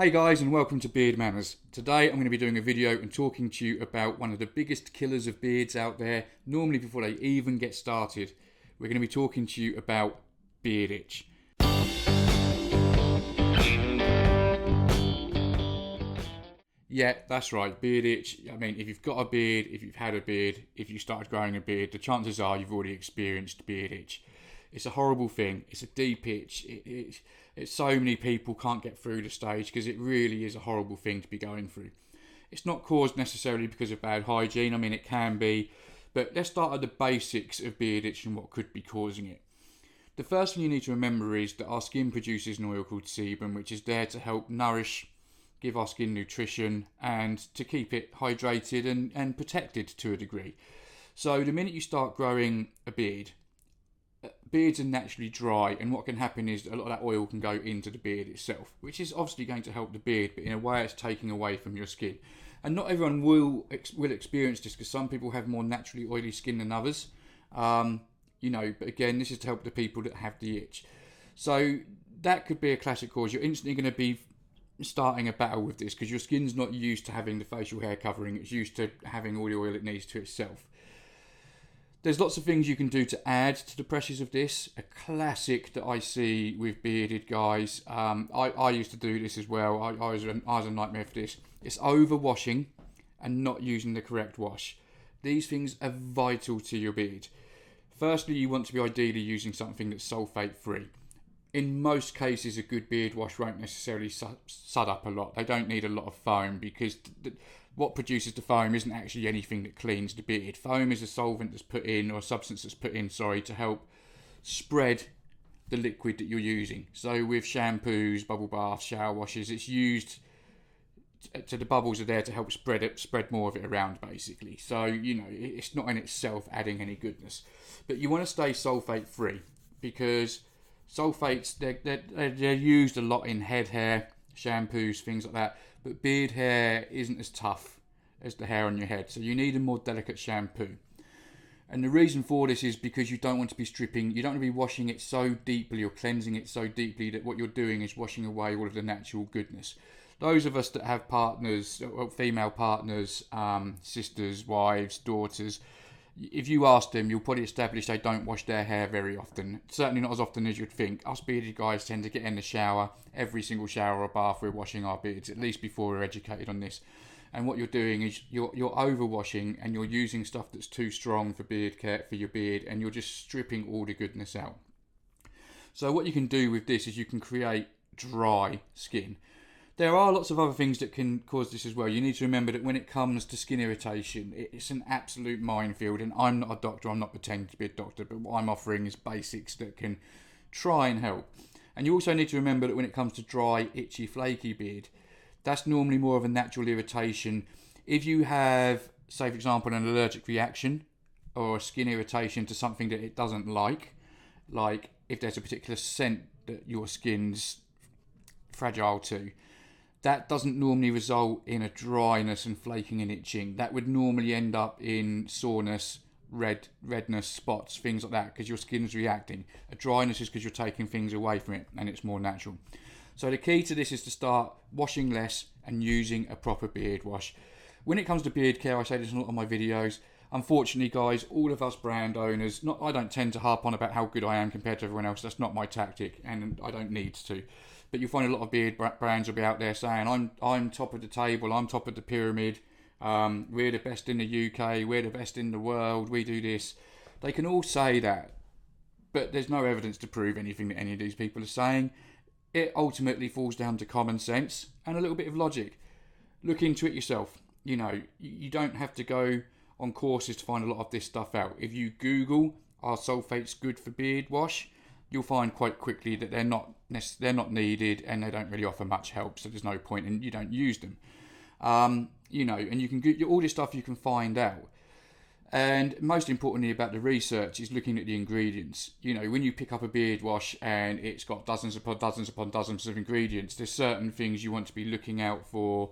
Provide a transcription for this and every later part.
Hey guys, and welcome to Beard Manners. Today I'm going to be doing a video and talking to you about one of the biggest killers of beards out there, normally before they even get started. We're going to be talking to you about beard itch. Yeah, that's right, beard itch. I mean, if you've got a beard, if you've had a beard, if you started growing a beard, the chances are you've already experienced beard itch. It's a horrible thing. It's a deep itch. It's so many people can't get through the stage because it really is a horrible thing to be going through. It's not caused necessarily because of bad hygiene. I mean, it can be. But let's start at the basics of beard itch and what could be causing it. The first thing you need to remember is that our skin produces an oil called sebum, which is there to help nourish, give our skin nutrition, and to keep it hydrated and protected to a degree. So the minute you start growing a beard, beards are naturally dry, and what can happen is a lot of that oil can go into the beard itself, which is obviously going to help the beard, but in a way it's taking away from your skin. And not everyone will experience this, because some people have more naturally oily skin than others. But again, this is to help the people that have the itch. So that could be a classic cause. You're instantly going to be starting a battle with this because your skin's not used to having the facial hair covering. It's used to having all the oil it needs to itself. There's lots of things you can do to add to the pressures of this. A classic that I see with bearded guys, I used to do this as well. I was a nightmare for this. It's overwashing and not using the correct wash. These things are vital to your beard. Firstly, you want to be ideally using something that's sulfate free. In most cases, a good beard wash won't necessarily sud up a lot. They don't need a lot of foam because what produces the foam isn't actually anything that cleans the beard. Foam is a solvent that's put in, or a substance that's put in, to help spread the liquid that you're using. So with shampoos, bubble baths, shower washes, it's used to the bubbles are there to help spread more of it around, basically. So, it's not in itself adding any goodness. But you want to stay sulfate free because sulfates, they're used a lot in head hair, shampoos, things like that. But beard hair isn't as tough as the hair on your head. So you need a more delicate shampoo. And the reason for this is because you don't want to be stripping, you don't want to be washing it so deeply or cleansing it so deeply that what you're doing is washing away all of the natural goodness. Those of us that have partners, female partners, sisters, wives, daughters, if you ask them, you'll probably establish they don't wash their hair very often. Certainly not as often as you'd think. Us bearded guys tend to get in the shower. Every single shower or bath, we're washing our beards, at least before we're educated on this. And what you're doing is you're overwashing and you're using stuff that's too strong for beard care, for your beard, and you're just stripping all the goodness out. So what you can do with this is you can create dry skin. There are lots of other things that can cause this as well. You need to remember that when it comes to skin irritation, it's an absolute minefield. And I'm not a doctor, I'm not pretending to be a doctor, but what I'm offering is basics that can try and help. And you also need to remember that when it comes to dry, itchy, flaky beard, that's normally more of a natural irritation. If you have, say for example, an allergic reaction or a skin irritation to something that it doesn't like if there's a particular scent that your skin's fragile to, that doesn't normally result in a dryness and flaking and itching. That would normally end up in soreness, redness, spots, things like that, because your skin's reacting. A dryness is because you're taking things away from it and it's more natural. So the key to this is to start washing less and using a proper beard wash. When it comes to beard care, I say this in a lot of my videos, unfortunately guys, all of us brand owners, I don't tend to harp on about how good I am compared to everyone else. That's not my tactic and I don't need to. But you'll find a lot of beard brands will be out there saying, I'm top of the table, I'm top of the pyramid, we're the best in the UK, we're the best in the world, we do this. They can all say that, but there's no evidence to prove anything that any of these people are saying. It ultimately falls down to common sense and a little bit of logic. Look into it yourself. You don't have to go on courses to find a lot of this stuff out. If you Google, are sulfates good for beard wash? You'll find quite quickly that they're not needed and they don't really offer much help, so there's no point and you don't use them. And you can get all this stuff you can find out. And most importantly about the research is looking at the ingredients. When you pick up a beard wash and it's got dozens upon dozens upon dozens of ingredients, there's certain things you want to be looking out for.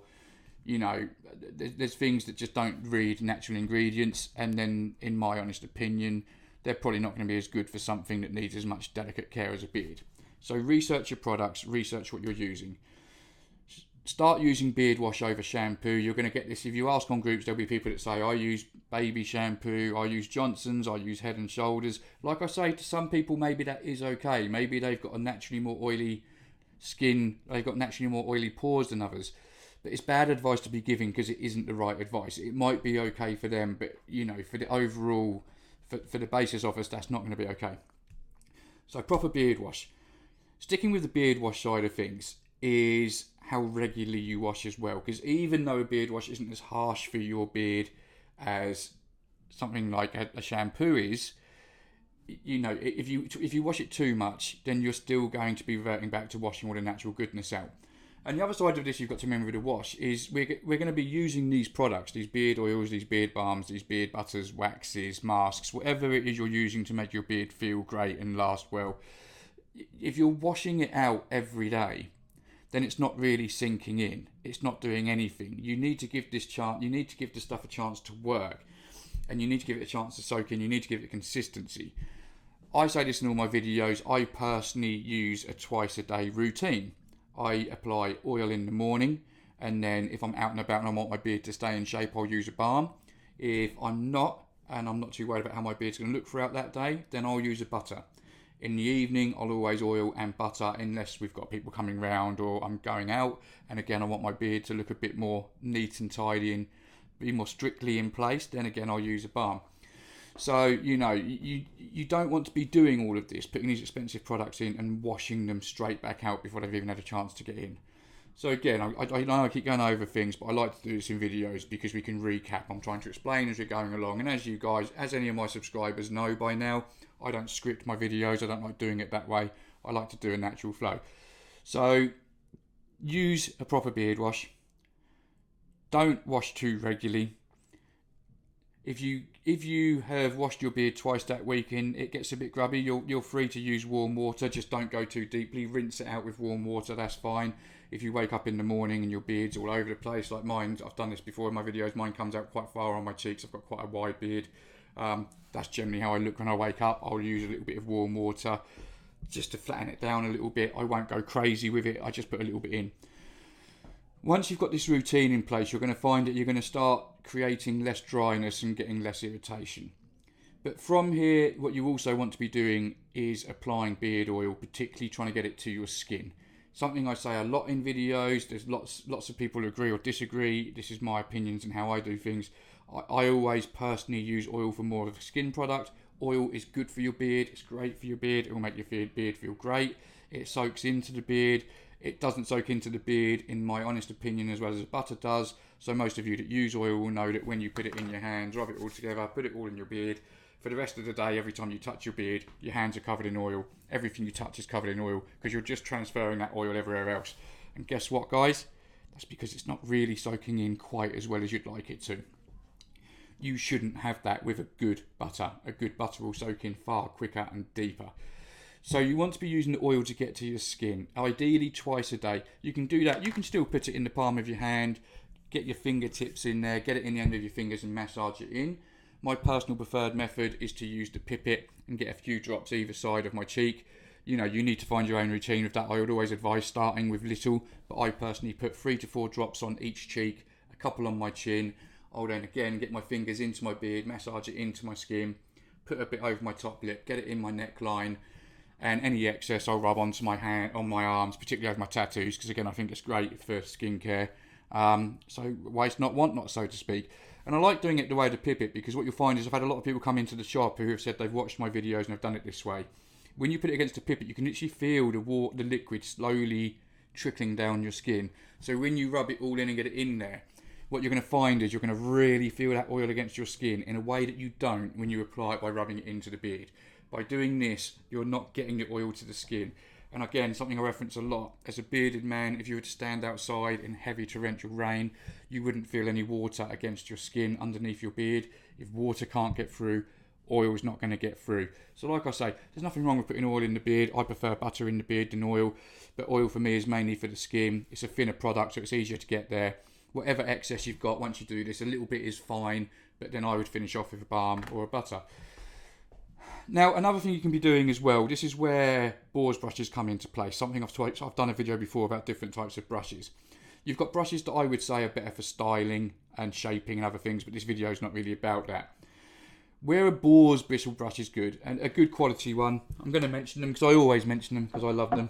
There's things that just don't read natural ingredients, and then in my honest opinion, they're probably not going to be as good for something that needs as much delicate care as a beard. So research your products, research what you're using. start using beard wash over shampoo. You're going to get this. If you ask on groups, there'll be people that say, I use baby shampoo, I use Johnson's, I use Head and Shoulders. Like I say, to some people, maybe that is okay. Maybe they've got a naturally more oily skin, they've got naturally more oily pores than others. But it's bad advice to be giving because it isn't the right advice. It might be okay for them, but you know, for the overall, for the basis of us, that's not going to be okay. So proper beard wash. Sticking with the beard wash side of things is how regularly you wash as well. Because even though a beard wash isn't as harsh for your beard as something like a shampoo is, you know, if you wash it too much, then you're still going to be reverting back to washing all the natural goodness out. And the other side of this you've got to remember with the wash is we're going to be using these products, these beard oils, these beard balms, these beard butters, waxes, masks, whatever it is you're using to make your beard feel great and last well. If you're washing it out every day, then it's not really sinking in. It's not doing anything. You need to give this chance. You need to give the stuff a chance to work, and you need to give it a chance to soak in. You need to give it consistency. I say this in all my videos. I personally use a twice a day routine. I apply oil in the morning, and then if I'm out and about and I want my beard to stay in shape, I'll use a balm. If I'm not, and I'm not too worried about how my beard's going to look throughout that day, then I'll use a butter. In the evening, I'll always oil and butter unless we've got people coming round or I'm going out. And again, I want my beard to look a bit more neat and tidy and be more strictly in place. Then again, I'll use a balm. So, you know, you don't want to be doing all of this, putting these expensive products in and washing them straight back out before they've even had a chance to get in. So again, I know I keep going over things, but I like to do this in videos because we can recap. I'm trying to explain as we're going along. And as you guys, as any of my subscribers know by now, I don't script my videos. I don't like doing it that way. I like to do a natural flow. So use a proper beard wash. Don't wash too regularly. If you have washed your beard twice that week and it gets a bit grubby, you're free to use warm water. Just don't go too deeply. Rinse it out with warm water. That's fine. If you wake up in the morning and your beard's all over the place, like mine, I've done this before in my videos. Mine comes out quite far on my cheeks. I've got quite a wide beard. That's generally how I look when I wake up. I'll use a little bit of warm water just to flatten it down a little bit. I won't go crazy with it. I just put a little bit in. Once you've got this routine in place, you're going to find that you're going to start creating less dryness and getting less irritation. But from here, what you also want to be doing is applying beard oil, particularly trying to get it to your skin. Something I say a lot in videos. There's lots of people who agree or disagree. This is my opinions and how I do things. I always personally use oil for more of a skin product. Oil is good for your beard. It's great for your beard. It will make your beard feel great. It soaks into the beard. It doesn't soak into the beard, in my honest opinion, as well as butter does. So most of you that use oil will know that when you put it in your hands, rub it all together, put it all in your beard. For the rest of the day, every time you touch your beard, your hands are covered in oil. Everything you touch is covered in oil because you're just transferring that oil everywhere else. And guess what, guys? That's because it's not really soaking in quite as well as you'd like it to. You shouldn't have that with a good butter. A good butter will soak in far quicker and deeper. So you want to be using the oil to get to your skin, ideally twice a day. You can do that. You can still put it in the palm of your hand, get your fingertips in there, get it in the end of your fingers and massage it in. My personal preferred method is to use the pipette and get a few drops either side of my cheek. You know, you need to find your own routine with that. I would always advise starting with little, but I personally put 3 to 4 drops on each cheek, a couple on my chin. I'll then again get my fingers into my beard, massage it into my skin, put a bit over my top lip, get it in my neckline. And any excess I'll rub onto my hand, on my arms, particularly over my tattoos, because again I think it's great for skincare. So waste not, want not, so to speak. And I like doing it the way of the pipette because what you'll find is I've had a lot of people come into the shop who have said they've watched my videos and have done it this way. When you put it against the pipette, you can literally feel the liquid slowly trickling down your skin. So when you rub it all in and get it in there, what you're going to find is you're going to really feel that oil against your skin in a way that you don't when you apply it by rubbing it into the beard. By doing this, you're not getting the oil to the skin. And again, something I reference a lot, as a bearded man, if you were to stand outside in heavy torrential rain, you wouldn't feel any water against your skin underneath your beard. If water can't get through, oil is not going to get through. So like I say, there's nothing wrong with putting oil in the beard. I prefer butter in the beard than oil, but oil for me is mainly for the skin. It's a thinner product, so it's easier to get there. Whatever excess you've got, once you do this, a little bit is fine, but then I would finish off with a balm or a butter. Now, another thing you can be doing as well, this is where Boar's brushes come into play. Something I've done a video before about different types of brushes. You've got brushes that I would say are better for styling and shaping and other things, but this video is not really about that. Where a boar's bristle brush is good, and a good quality one, I'm going to mention them because I always mention them because I love them.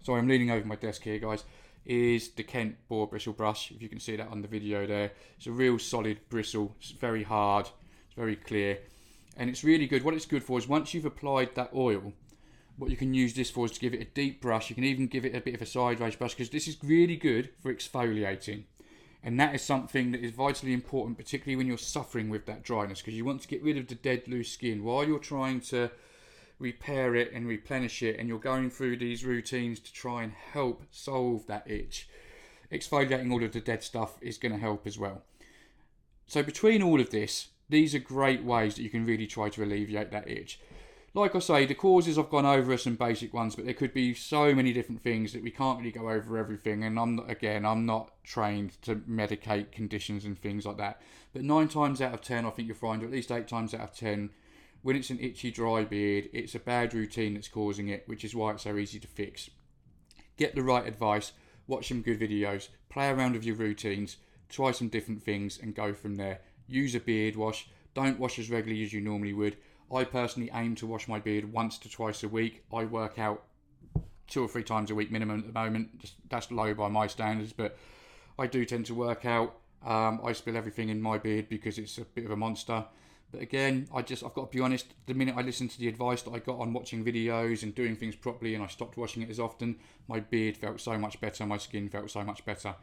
Sorry, I'm leaning over my desk here, guys. Is the Kent boar bristle brush. If you can see that on the video there. It's a real solid bristle. It's very hard. It's very clear. And it's really good. What it's good for is once you've applied that oil, what you can use this for is to give it a deep brush. You can even give it a bit of a sideways brush because this is really good for exfoliating. And that is something that is vitally important, particularly when you're suffering with that dryness, because you want to get rid of the dead loose skin while you're trying to repair it and replenish it, and you're going through these routines to try and help solve that itch. Exfoliating all of the dead stuff is going to help as well. So between all of this, these are great ways that you can really try to alleviate that itch. Like I say, the causes I've gone over are some basic ones, but there could be so many different things that we can't really go over everything. And I'm not trained to medicate conditions and things like that. But 9 times out of 10, I think you'll find, or at least 8 times out of 10, when it's an itchy, dry beard, it's a bad routine that's causing it, which is why it's so easy to fix. Get the right advice, watch some good videos, play around with your routines, try some different things and go from there. Use a beard wash. Don't wash as regularly as you normally would. I personally aim to wash my beard once to twice a week. I work out 2 or 3 times a week minimum at the moment. That's low by my standards, but I do tend to work out. I spill everything in my beard because it's a bit of a monster. But again, I've got to be honest, the minute I listened to the advice that I got on watching videos and doing things properly and I stopped washing it as often, my beard felt so much better, my skin felt so much better.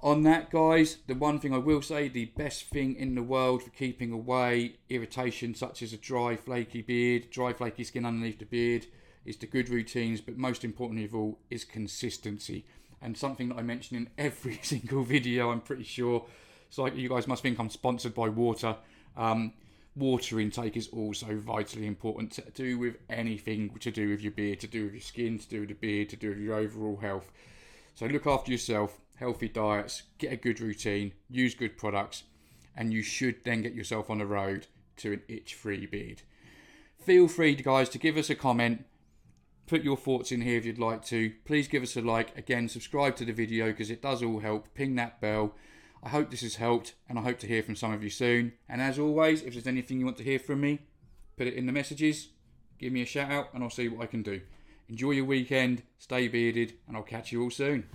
On that, guys, the one thing I will say, the best thing in the world for keeping away irritation such as a dry, flaky beard, dry, flaky skin underneath the beard, is the good routines, but most importantly of all is consistency. And something that I mention in every single video, I'm pretty sure. It's like you guys must think I'm sponsored by water. Water intake is also vitally important to do with anything to do with your beard, to do with your skin, to do with the beard, to do with your overall health. So look after yourself, healthy diets, get a good routine, use good products, and you should then get yourself on the road to an itch-free beard. Feel free, guys, to give us a comment. Put your thoughts in here if you'd like to. Please give us a like. Again, subscribe to the video because it does all help. Ping that bell. I hope this has helped, and I hope to hear from some of you soon. And as always, if there's anything you want to hear from me, put it in the messages, give me a shout out, and I'll see what I can do. Enjoy your weekend, stay bearded, and I'll catch you all soon.